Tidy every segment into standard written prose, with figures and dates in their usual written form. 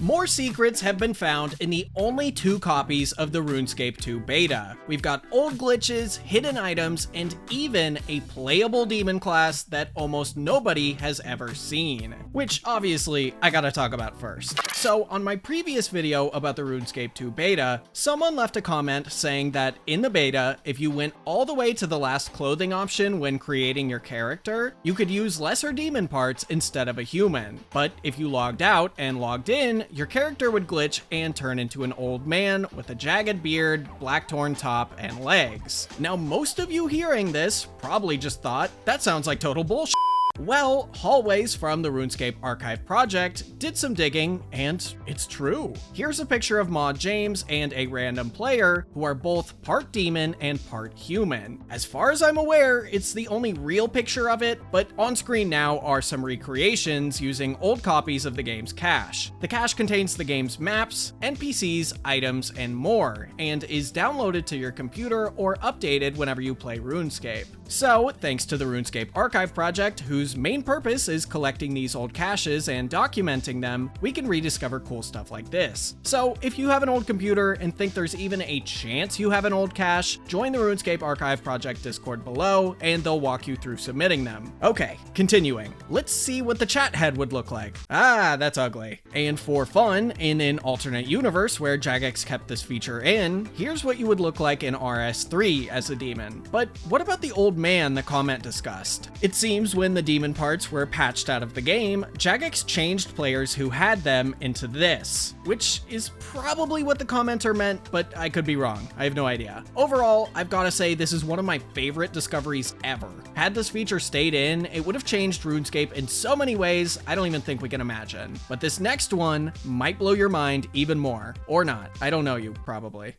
More secrets have been found in the only 2 copies of the RuneScape 2 beta. We've got old glitches, hidden items, and even a playable demon class that almost nobody has ever seen. Which, obviously, I gotta talk about first. So, on my previous video about the RuneScape 2 beta, someone left a comment saying that in the beta, if you went all the way to the last clothing option when creating your character, you could use lesser demon parts instead of a human. But if you logged out and logged in, your character would glitch and turn into an old man with a jagged beard, black torn top, and legs. Now, most of you hearing this probably just thought, that sounds like total bullshit. Well, Hallways from the RuneScape Archive project did some digging, and it's true. Here's a picture of Mod James and a random player who are both part demon and part human. As far as I'm aware, it's the only real picture of it, but on screen now are some recreations using old copies of the game's cache. The cache contains the game's maps, NPCs, items, and more, and is downloaded to your computer or updated whenever you play RuneScape. So, thanks to the RuneScape Archive project, whose main purpose is collecting these old caches and documenting them, we can rediscover cool stuff like this. So, if you have an old computer and think there's even a chance you have an old cache, join the RuneScape Archive project Discord below, and they'll walk you through submitting them. Okay, continuing. Let's see what the chat head would look like. Ah, that's ugly. And for fun, in an alternate universe where Jagex kept this feature in, here's what you would look like in RS3 as a demon. But what about the old man the comment discussed? It seems when the demon parts were patched out of the game, Jagex changed players who had them into this, which is probably what the commenter meant, but I could be wrong. I have no idea. Overall, I've gotta say this is one of my favorite discoveries ever. Had this feature stayed in, it would have changed RuneScape in so many ways I don't even think we can imagine. But this next one might blow your mind even more. Or not. I don't know you, probably.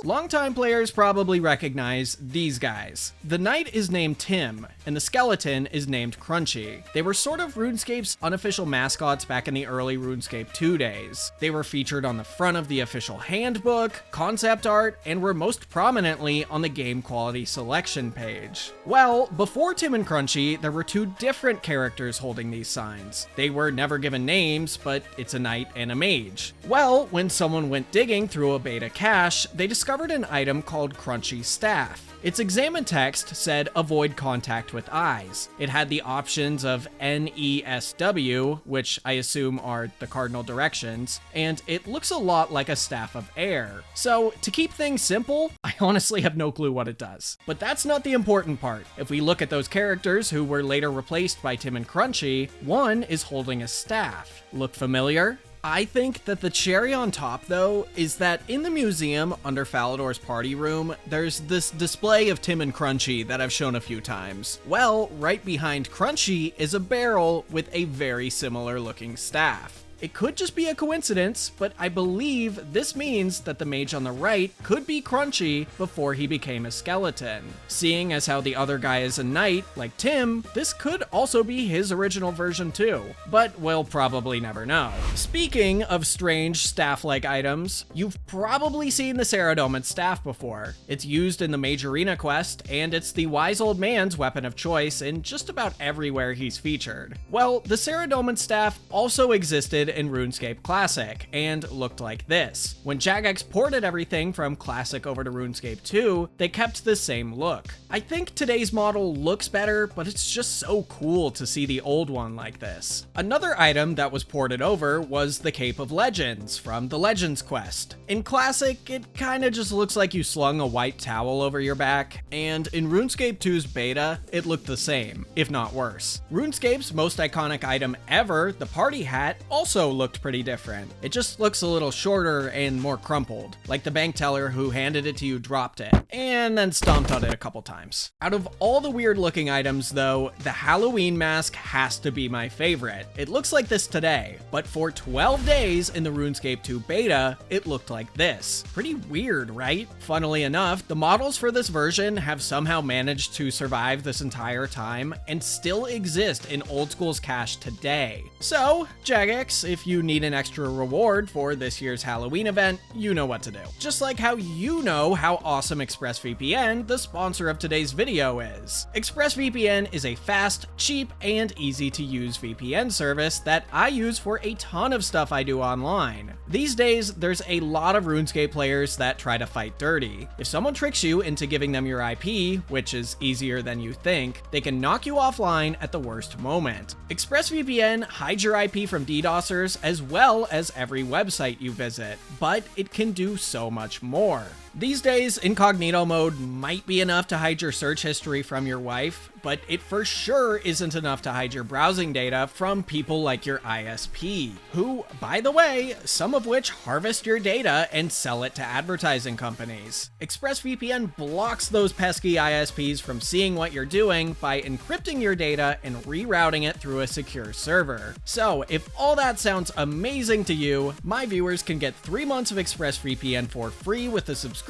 Longtime players probably recognize these guys. The knight is named Tim, and the skeleton is named Crunchy. They were sort of RuneScape's unofficial mascots back in the early RuneScape 2 days. They were featured on the front of the official handbook, concept art, and were most prominently on the game quality selection page. Well, before Tim and Crunchy, there were 2 different characters holding these signs. They were never given names, but it's a knight and a mage. Well, when someone went digging through a beta cache, they discovered an item called Crunchy Staff. Its examine text said avoid contact with eyes. It had the options of NESW, which I assume are the cardinal directions, and it looks a lot like a staff of air. So to keep things simple, I honestly have no clue what it does. But that's not the important part. If we look at those characters who were later replaced by Tim and Crunchy, one is holding a staff. Look familiar? I think that the cherry on top, though, is that in the museum under Falador's party room, there's this display of Tim and Crunchy that I've shown a few times. Well, right behind Crunchy is a barrel with a very similar looking staff. It could just be a coincidence, but I believe this means that the mage on the right could be Crunchy before he became a skeleton. Seeing as how the other guy is a knight, like Tim, this could also be his original version too, but we'll probably never know. Speaking of strange staff-like items, you've probably seen the Saradomin Staff before. It's used in the Mage Arena quest, and it's the wise old man's weapon of choice in just about everywhere he's featured. Well, the Saradomin Staff also existed in RuneScape Classic, and looked like this. When Jagex ported everything from Classic over to RuneScape 2, they kept the same look. I think today's model looks better, but it's just so cool to see the old one like this. Another item that was ported over was the Cape of Legends from the Legends quest. In Classic, it kinda just looks like you slung a white towel over your back, and in RuneScape 2's beta, it looked the same, if not worse. RuneScape's most iconic item ever, the party hat, also looked pretty different. It just looks a little shorter and more crumpled, like the bank teller who handed it to you dropped it, and then stomped on it a couple times. Out of all the weird looking items though, the Halloween mask has to be my favorite. It looks like this today, but for 12 days in the RuneScape 2 beta, it looked like this. Pretty weird, right? Funnily enough, the models for this version have somehow managed to survive this entire time and still exist in Old School's cache today. So, Jagex, if you need an extra reward for this year's Halloween event, you know what to do. Just like how you know how awesome ExpressVPN, the sponsor of today's video, is. ExpressVPN is a fast, cheap, and easy to use VPN service that I use for a ton of stuff I do online. These days, there's a lot of RuneScape players that try to fight dirty. If someone tricks you into giving them your IP, which is easier than you think, they can knock you offline at the worst moment. ExpressVPN hides your IP from DDoSers as well as every website you visit, but it can do so much more. These days, incognito mode might be enough to hide your search history from your wife, but it for sure isn't enough to hide your browsing data from people like your ISP, who, by the way, some of which harvest your data and sell it to advertising companies. ExpressVPN blocks those pesky ISPs from seeing what you're doing by encrypting your data and rerouting it through a secure server. So, if all that sounds amazing to you, my viewers can get 3 months of ExpressVPN for free with a subscription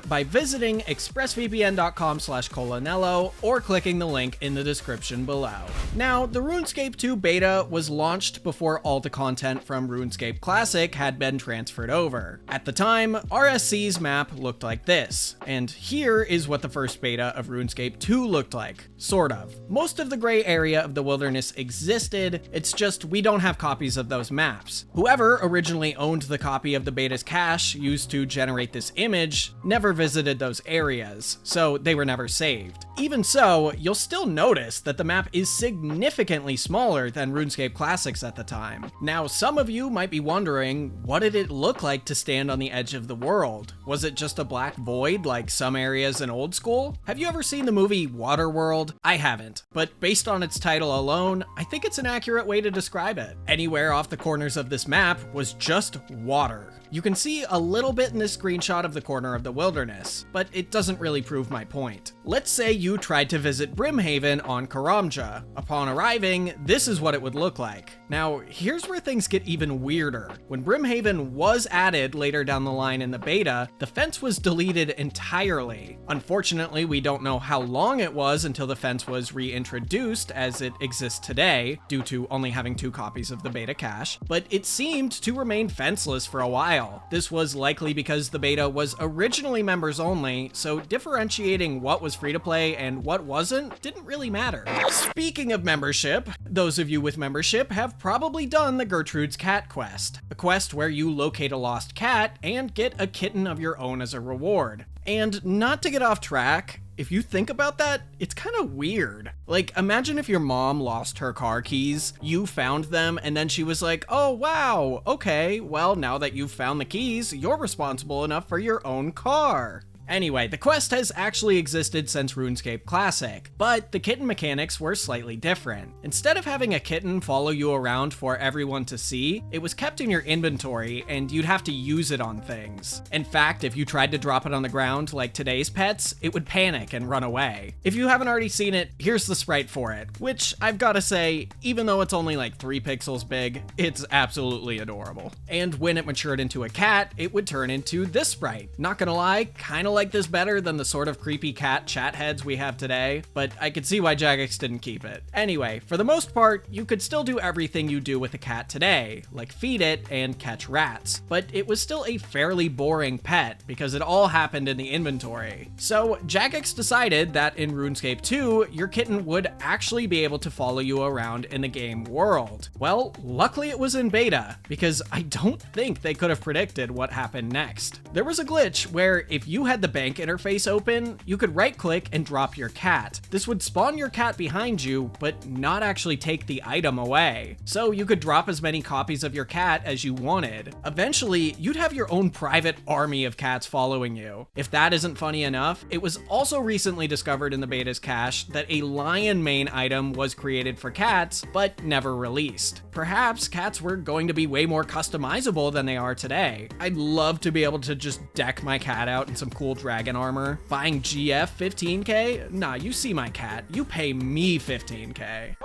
by visiting expressvpn.com/Colonello or clicking the link in the description below. Now, the RuneScape 2 beta was launched before all the content from RuneScape Classic had been transferred over. At the time, RSC's map looked like this, and here is what the first beta of RuneScape 2 looked like, sort of. Most of the gray area of the wilderness existed, it's just we don't have copies of those maps. Whoever originally owned the copy of the beta's cache used to generate this image never visited those areas, so they were never saved. Even so, you'll still notice that the map is significantly smaller than RuneScape Classics at the time. Now, some of you might be wondering, what did it look like to stand on the edge of the world? Was it just a black void like some areas in old school? Have you ever seen the movie Waterworld? I haven't, but based on its title alone, I think it's an accurate way to describe it. Anywhere off the corners of this map was just water. You can see a little bit in this screenshot of the corner of the wilderness, but it doesn't really prove my point. Let's say you tried to visit Brimhaven on Karamja. Upon arriving, this is what it would look like. Now, here's where things get even weirder. When Brimhaven was added later down the line in the beta, the fence was deleted entirely. Unfortunately, we don't know how long it was until the fence was reintroduced as it exists today, due to only having 2 copies of the beta cache, but it seemed to remain fenceless for a while. This was likely because the beta was originally members only, so differentiating what was free to play and what wasn't didn't really matter. Speaking of membership, those of you with membership have probably done the Gertrude's Cat quest, a quest where you locate a lost cat and get a kitten of your own as a reward. And not to get off track, if you think about that, it's kind of weird. Like, imagine if your mom lost her car keys, you found them, and then she was like, oh wow, okay, well now that you've found the keys, you're responsible enough for your own car. Anyway, the quest has actually existed since RuneScape Classic, but the kitten mechanics were slightly different. Instead of having a kitten follow you around for everyone to see, it was kept in your inventory and you'd have to use it on things. In fact, if you tried to drop it on the ground like today's pets, it would panic and run away. If you haven't already seen it, here's the sprite for it, which I've gotta say, even though it's only like 3 pixels big, it's absolutely adorable. And when it matured into a cat, it would turn into this sprite. Not gonna lie, kinda like this better than the sort of creepy cat chat heads we have today, but I could see why Jagex didn't keep it. Anyway, for the most part, you could still do everything you do with a cat today, like feed it and catch rats, but it was still a fairly boring pet because it all happened in the inventory. So Jagex decided that in RuneScape 2, your kitten would actually be able to follow you around in the game world. Well, luckily it was in beta, because I don't think they could have predicted what happened next. There was a glitch where if you had the bank interface open, you could right-click and drop your cat. This would spawn your cat behind you, but not actually take the item away. So you could drop as many copies of your cat as you wanted. Eventually, you'd have your own private army of cats following you. If that isn't funny enough, it was also recently discovered in the beta's cache that a lion main item was created for cats, but never released. Perhaps cats were going to be way more customizable than they are today. I'd love to be able to just deck my cat out in some cool dragon armor. Buying GF 15k? Nah, you see my cat, you pay me 15k.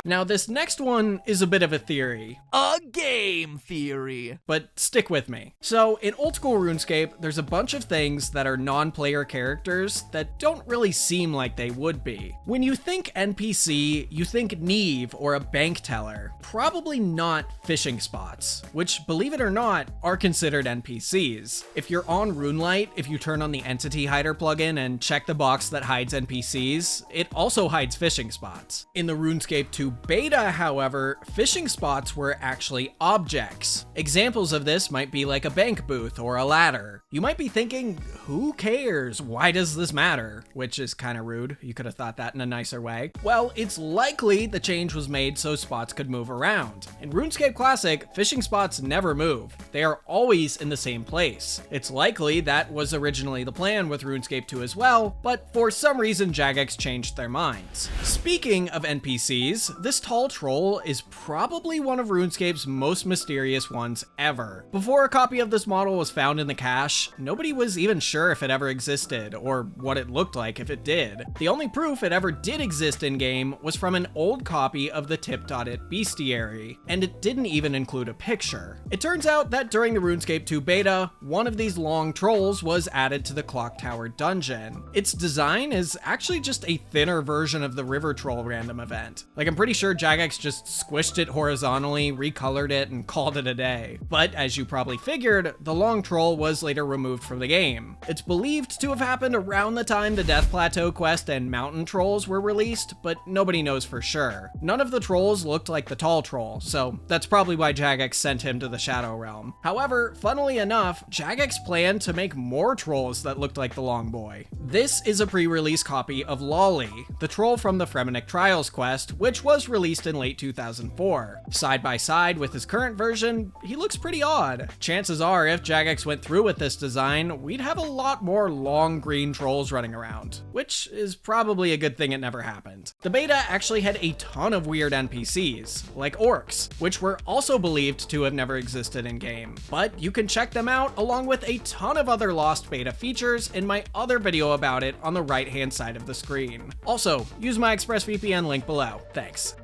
Now, this next one is a bit of a theory. A game theory. But stick with me. So, in old school RuneScape, there's a bunch of things that are non-player characters that don't really seem like they would be. When you think NPC, you think Neve or a bank teller. Probably not fishing spots, which, believe it or not, are considered NPCs. If you're on RuneLite, if you turn on the Entity Hider plugin and check the box that hides NPCs, it also hides fishing spots. In the RuneScape 2 beta, however, fishing spots were actually objects. Examples of this might be like a bank booth or a ladder. You might be thinking, who cares? Why does this matter? Which is kind of rude. You could have thought that in a nicer way. Well, it's likely the change was made so spots could move around. In RuneScape Classic, fishing spots never move. They are always in the same place. It's likely that was originally the plan with RuneScape 2 as well, but for some reason Jagex changed their minds. Speaking of NPCs, this tall troll is probably one of RuneScape's most mysterious ones ever. Before a copy of this model was found in the cache, nobody was even sure if it ever existed, or what it looked like if it did. The only proof it ever did exist in-game was from an old copy of the Tip.it bestiary, and it didn't even include a picture. It turns out that during the RuneScape 2 beta, one of these long trolls was added to the Clock Tower dungeon. Its design is actually just a thinner version of the River Troll random event. Like, I'm pretty sure Jagex just squished it horizontally, recolored it, and called it a day. But as you probably figured, the long troll was later removed from the game. It's believed to have happened around the time the Death Plateau quest and Mountain Trolls were released, but nobody knows for sure. None of the trolls looked like the tall troll, so that's probably why Jagex sent him to the Shadow Realm. However, funnily enough, Jagex planned to make more trolls that looked like the long boy. This is a pre-release copy of Lolly, the troll from the Fremennik Trials quest, which was released in late 2004. Side by side with his current version, he looks pretty odd. Chances are, if Jagex went through with this design, we'd have a lot more long green trolls running around, which is probably a good thing it never happened. The beta actually had a ton of weird NPCs, like orcs, which were also believed to have never existed in-game. But you can check them out along with a ton of other lost beta features in my other video about it on the right-hand side of the screen. Also, use my ExpressVPN link below. Thanks.